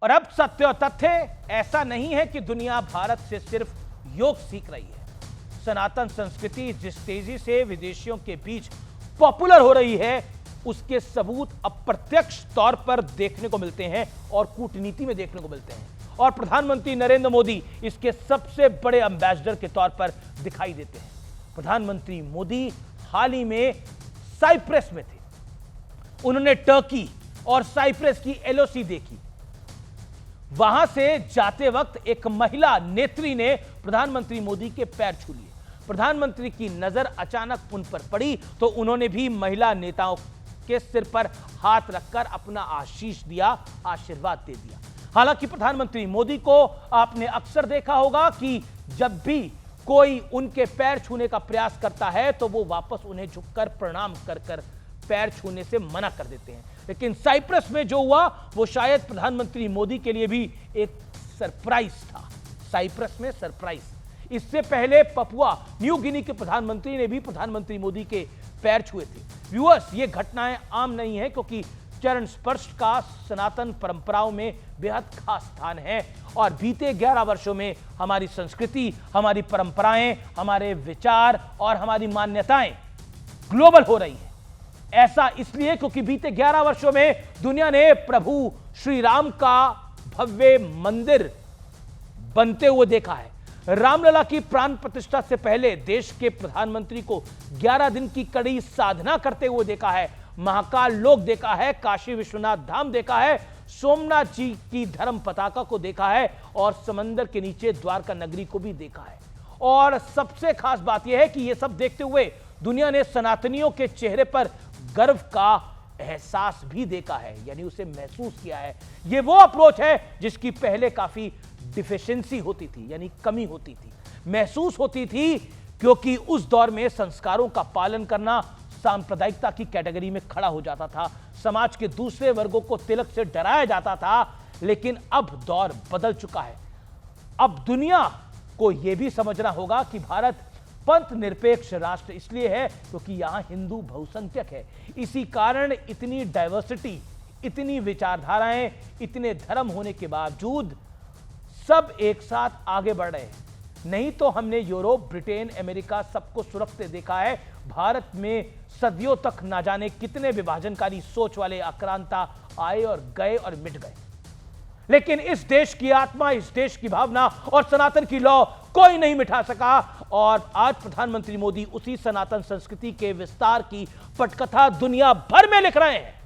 और अब सत्य और तथ्य ऐसा नहीं है कि दुनिया भारत से सिर्फ योग सीख रही है। सनातन संस्कृति जिस तेजी से विदेशियों के बीच पॉपुलर हो रही है, उसके सबूत अप्रत्यक्ष तौर पर देखने को मिलते हैं और कूटनीति में देखने को मिलते हैं। और प्रधानमंत्री नरेंद्र मोदी इसके सबसे बड़े एम्बेसडर के तौर पर दिखाई देते हैं। प्रधानमंत्री मोदी हाल ही में साइप्रस में थे। उन्होंने टर्की और साइप्रस की एलओसी देखी। वहां से जाते वक्त एक महिला नेत्री ने प्रधानमंत्री मोदी के पैर छू लिए। प्रधानमंत्री की नजर अचानक उन पर पड़ी तो उन्होंने भी महिला नेताओं के सिर पर हाथ रखकर अपना आशीष दिया, आशीर्वाद दे दिया। हालांकि प्रधानमंत्री मोदी को आपने अक्सर देखा होगा कि जब भी कोई उनके पैर छूने का प्रयास करता है तो वो वापस उन्हें झुककर प्रणाम कर कर पैर छूने से मना कर देते हैं। लेकिन साइप्रस में जो हुआ वो शायद प्रधानमंत्री मोदी के लिए भी एक सरप्राइज था। साइप्रस में सरप्राइज। इससे पहले पपुआ न्यू गिनी के प्रधानमंत्री ने भी प्रधानमंत्री मोदी के पैर छुए थे। व्यूअर्स, ये घटनाएं आम नहीं है क्योंकि चरण स्पर्श का सनातन परंपराओं में बेहद खास स्थान है और बीते 11 वर्षों में हमारी संस्कृति, हमारी परंपराएं, हमारे विचार और हमारी मान्यताएं ग्लोबल हो रही हैं। ऐसा इसलिए क्योंकि बीते 11 वर्षों में दुनिया ने प्रभु श्री राम का भव्य मंदिर बनते हुए देखा है। रामलला की प्राण प्रतिष्ठा से पहले देश के प्रधानमंत्री को 11 दिन की कड़ी साधना करते हुए देखा है। महाकाल लोक देखा है, काशी विश्वनाथ धाम देखा है, सोमनाथ जी की धर्म पताका को देखा है और समंदर के नीचे द्वारका नगरी को भी देखा है। और सबसे खास बात यह है कि यह सब देखते हुए दुनिया ने सनातनियों के चेहरे पर गर्व का एहसास भी देखा है, यानी उसे महसूस किया है। यह वो अप्रोच है जिसकी पहले काफी डिफिशिएंसी होती थी, यानी कमी होती थी, महसूस होती थी, क्योंकि उस दौर में संस्कारों का पालन करना सांप्रदायिकता की कैटेगरी में खड़ा हो जाता था। समाज के दूसरे वर्गों को तिलक से डराया जाता था। लेकिन अब दौर बदल चुका है। अब दुनिया को यह भी समझना होगा कि भारत पंथ निरपेक्ष राष्ट्र इसलिए है क्योंकि यहां हिंदू बहुसंख्यक है। इसी कारण इतनी डाइवर्सिटी, इतनी विचारधाराएं, इतने धर्म होने के बावजूद सब एक साथ आगे बढ़ रहे हैं। नहीं तो हमने यूरोप, ब्रिटेन, अमेरिका सबको सुरक्षित देखा है। भारत में सदियों तक ना जाने कितने विभाजनकारी सोच वाले आक्रांता आए और गए और मिट गए। लेकिन इस देश की आत्मा, इस देश की भावना और सनातन की लौ कोई नहीं मिटा सका। और आज प्रधानमंत्री मोदी उसी सनातन संस्कृति के विस्तार की पटकथा दुनिया भर में लिख रहे हैं।